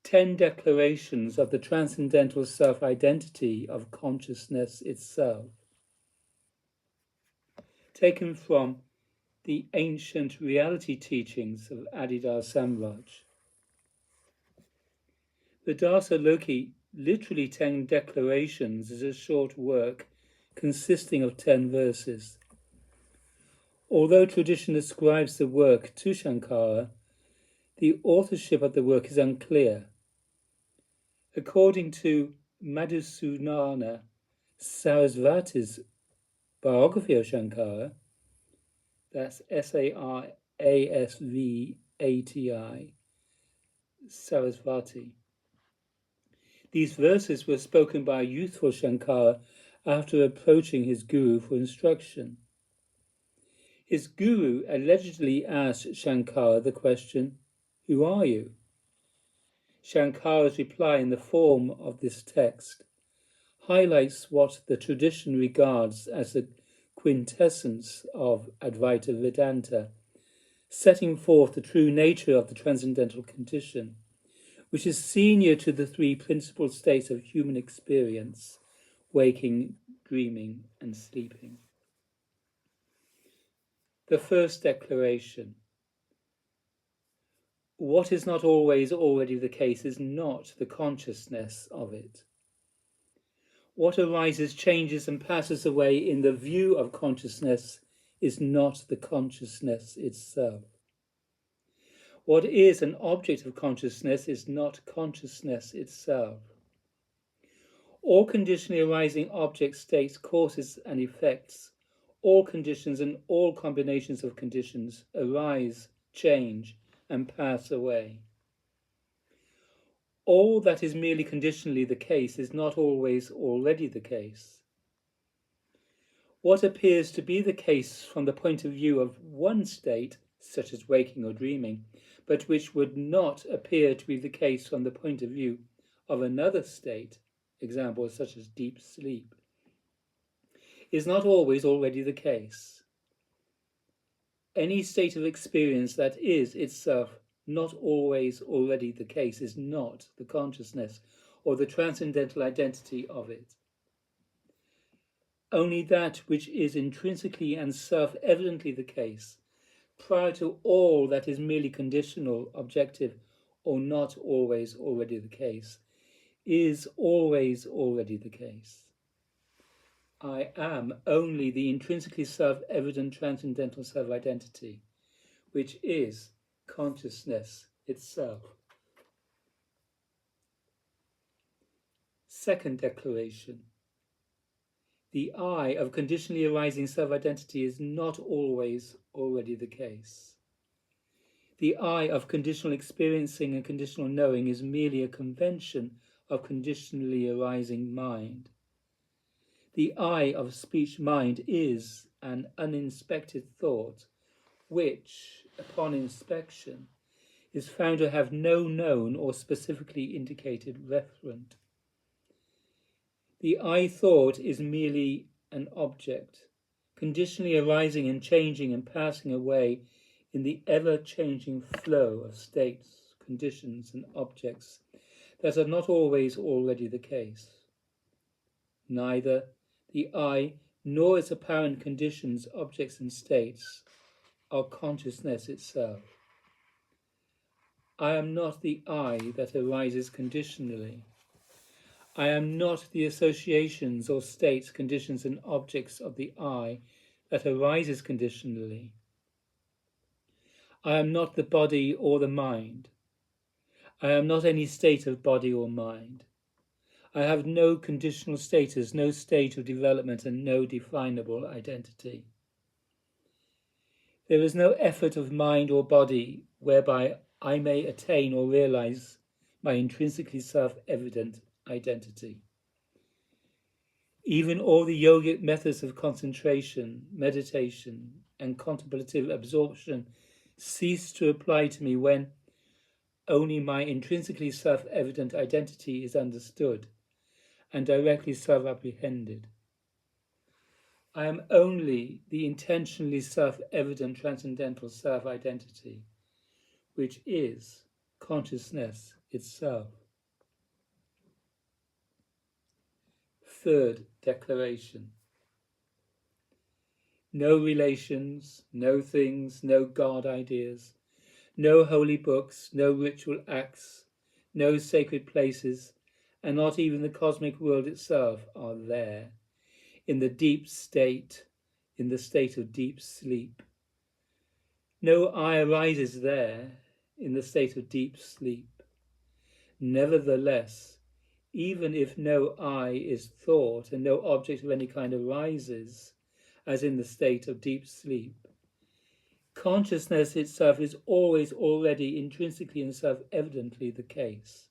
10 declarations of the transcendental self-identity of consciousness itself, taken from the ancient reality teachings of Adidar Samraj. The Dasa Loki, literally 10 declarations, is a short work consisting of 10 verses. Although tradition ascribes the work to Shankara, the authorship of the work is unclear. According to Madhusudana Sarasvati's biography of Shankara, that's Sarasvati, Sarasvati. These verses were spoken by a youthful Shankara after approaching his guru for instruction. His guru allegedly asked Shankara the question, "Who are you?" Shankara's reply in the form of this text highlights what the tradition regards as the quintessence of Advaita Vedanta, setting forth the true nature of the transcendental condition, which is senior to the three principal states of human experience: waking, dreaming, and sleeping. The first declaration. What is not always already the case is not the consciousness of it. What arises, changes, and passes away in the view of consciousness is not the consciousness itself. What is an object of consciousness is not consciousness itself. All conditionally arising object states, causes, and effects, all conditions and all combinations of conditions arise, change, and pass away. All that is merely conditionally the case is not always already the case. What appears to be the case from the point of view of one state, such as waking or dreaming, but which would not appear to be the case from the point of view of another state, examples such as deep sleep, is not always already the case. Any state of experience that is itself not always already the case is not the consciousness or the transcendental identity of it. Only that which is intrinsically and self-evidently the case, prior to all that is merely conditional, objective, or not always already the case, is always already the case. I am only the intrinsically self-evident transcendental self-identity, which is consciousness itself. Second declaration. The I of conditionally arising self-identity is not always already the case. The I of conditional experiencing and conditional knowing is merely a convention of conditionally arising mind. The I of speech mind is an uninspected thought, which, upon inspection, is found to have no known or specifically indicated referent. The I thought is merely an object, conditionally arising and changing and passing away in the ever-changing flow of states, conditions, and objects that are not always already the case. Neither the I nor its apparent conditions, objects, and states are consciousness itself. I am not the I that arises conditionally. I am not the associations or states, conditions, and objects of the I that arises conditionally. I am not the body or the mind. I am not any state of body or mind. I have no conditional status, no state of development, and no definable identity. There is no effort of mind or body whereby I may attain or realize my intrinsically self-evident identity. Even all the yogic methods of concentration, meditation, and contemplative absorption cease to apply to me when only my intrinsically self-evident identity is understood and directly self-apprehended. I am only the intentionally self-evident transcendental self-identity, which is consciousness itself. Third declaration. No relations, no things, no God ideas, no holy books, no ritual acts, no sacred places, and not even the cosmic world itself are there, in the deep state, in the state of deep sleep. No I arises there, in the state of deep sleep. Nevertheless, even if no I is thought and no object of any kind arises, as in the state of deep sleep, consciousness itself is always already intrinsically and self-evidently the case.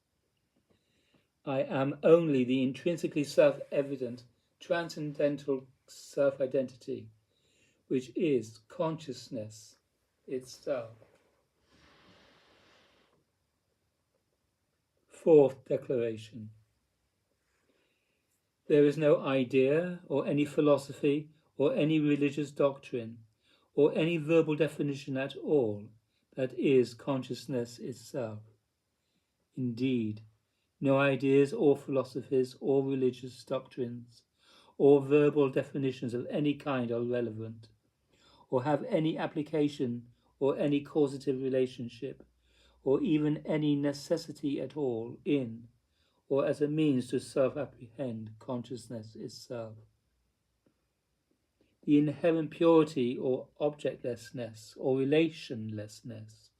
I am only the intrinsically self-evident, transcendental self-identity, which is consciousness itself. Fourth declaration. There is no idea or any philosophy or any religious doctrine or any verbal definition at all that is consciousness itself. Indeed, no ideas or philosophies or religious doctrines or verbal definitions of any kind are relevant or have any application or any causative relationship or even any necessity at all in or as a means to self-apprehend consciousness itself. The inherent purity or objectlessness or relationlessness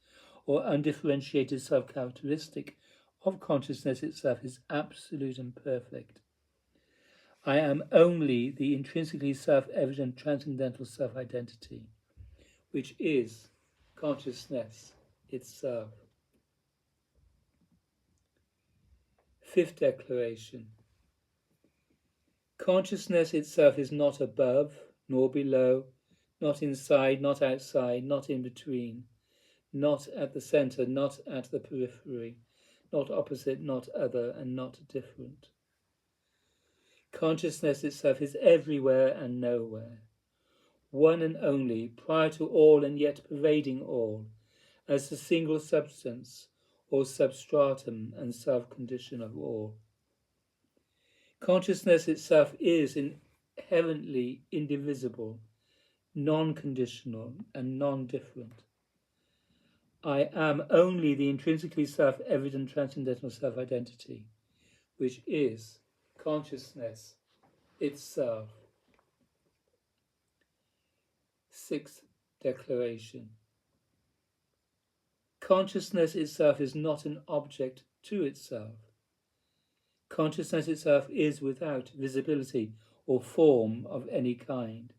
or undifferentiated self-characteristic of consciousness itself is absolute and perfect. I am only the intrinsically self-evident transcendental self-identity, which is consciousness itself. Fifth declaration. Consciousness itself is not above, nor below, not inside, not outside, not in between, not at the centre, not at the periphery, not opposite, not other, and not different. Consciousness itself is everywhere and nowhere, one and only, prior to all and yet pervading all, as the single substance or substratum and self-condition of all. Consciousness itself is inherently indivisible, non-conditional, and non-different. I am only the intrinsically self-evident transcendental self-identity, which is consciousness itself. Sixth declaration. Consciousness itself is not an object to itself. Consciousness itself is without visibility or form of any kind.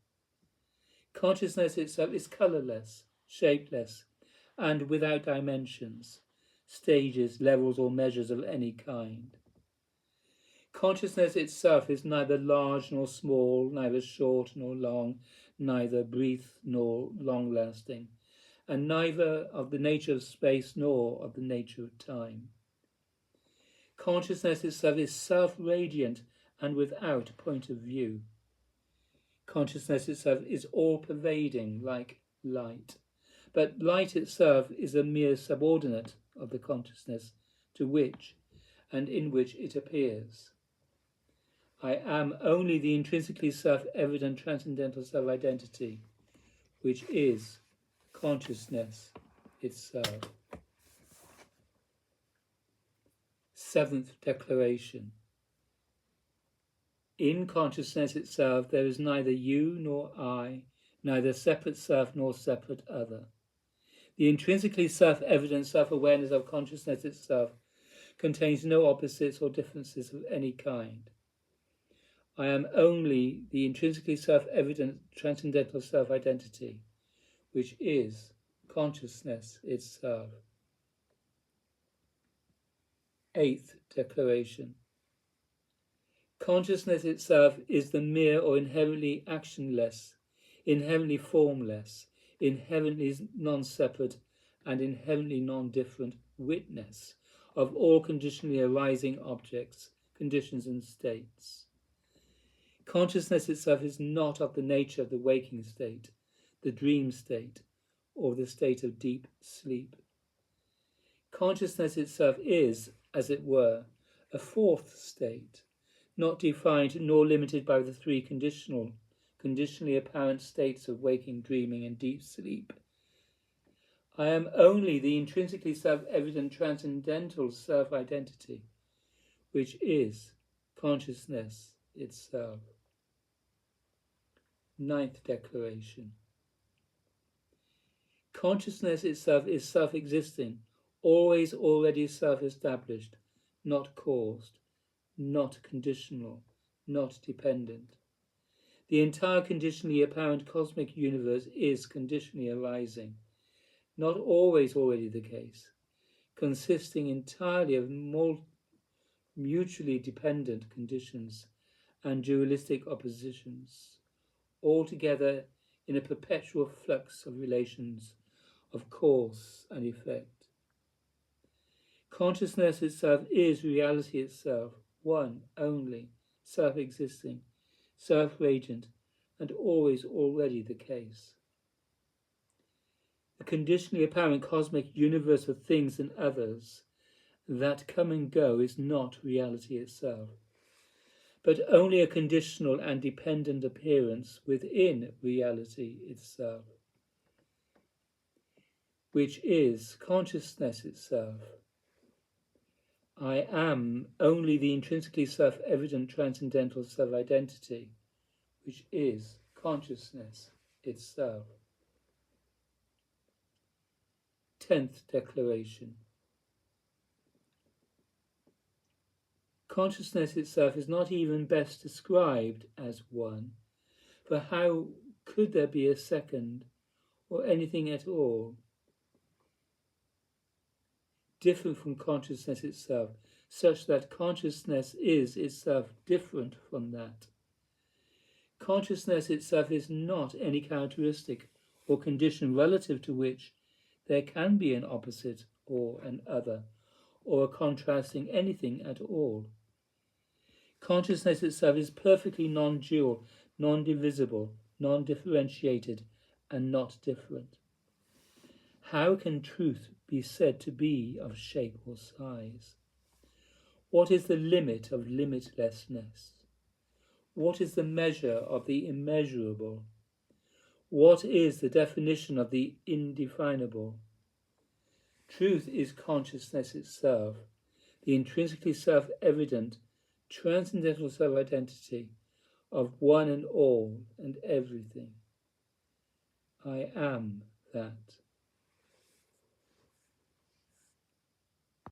Consciousness itself is colourless, shapeless, and without dimensions, stages, levels, or measures of any kind. Consciousness itself is neither large nor small, neither short nor long, neither brief nor long-lasting, and neither of the nature of space nor of the nature of time. Consciousness itself is self-radiant and without point of view. Consciousness itself is all-pervading, like light. But light itself is a mere subordinate of the consciousness to which and in which it appears. I am only the intrinsically self-evident transcendental self-identity, which is consciousness itself. Seventh declaration. In consciousness itself there is neither you nor I, neither separate self nor separate other. The intrinsically self-evident self-awareness of consciousness itself contains no opposites or differences of any kind. I am only the intrinsically self-evident transcendental self-identity, which is consciousness itself. Eighth declaration. Consciousness itself is the mere or inherently actionless, inherently formless, inherently non-separate, and inherently non-different witness of all conditionally arising objects, conditions, and states. Consciousness itself is not of the nature of the waking state, the dream state, or the state of deep sleep. Consciousness itself is, as it were, a fourth state, not defined nor limited by the three conditionally apparent states of waking, dreaming, and deep sleep. I am only the intrinsically self-evident transcendental self-identity, which is consciousness itself. Ninth declaration. Consciousness itself is self-existing, always already self-established, not caused, not conditional, not dependent. The entire conditionally apparent cosmic universe is conditionally arising, not always already the case, consisting entirely of mutually dependent conditions and dualistic oppositions, all together in a perpetual flux of relations of cause and effect. Consciousness itself is reality itself, one only, self-existing, self-radiant, and always already the case. The conditionally apparent cosmic universe of things and others that come and go is not reality itself, but only a conditional and dependent appearance within reality itself, which is consciousness itself. I am only the intrinsically self-evident transcendental self-identity, which is consciousness itself. 10th declaration. Consciousness itself is not even best described as one, for how could there be a second or anything at all different from consciousness itself, such that consciousness is itself different from that? Consciousness itself is not any characteristic or condition relative to which there can be an opposite or an other, or a contrasting anything at all. Consciousness itself is perfectly non-dual, non-divisible, non-differentiated, and not different. How can truth be said to be of shape or size? What is the limit of limitlessness? What is the measure of the immeasurable? What is the definition of the indefinable? Truth is consciousness itself, the intrinsically self-evident, transcendental self-identity of one and all and everything. I am that.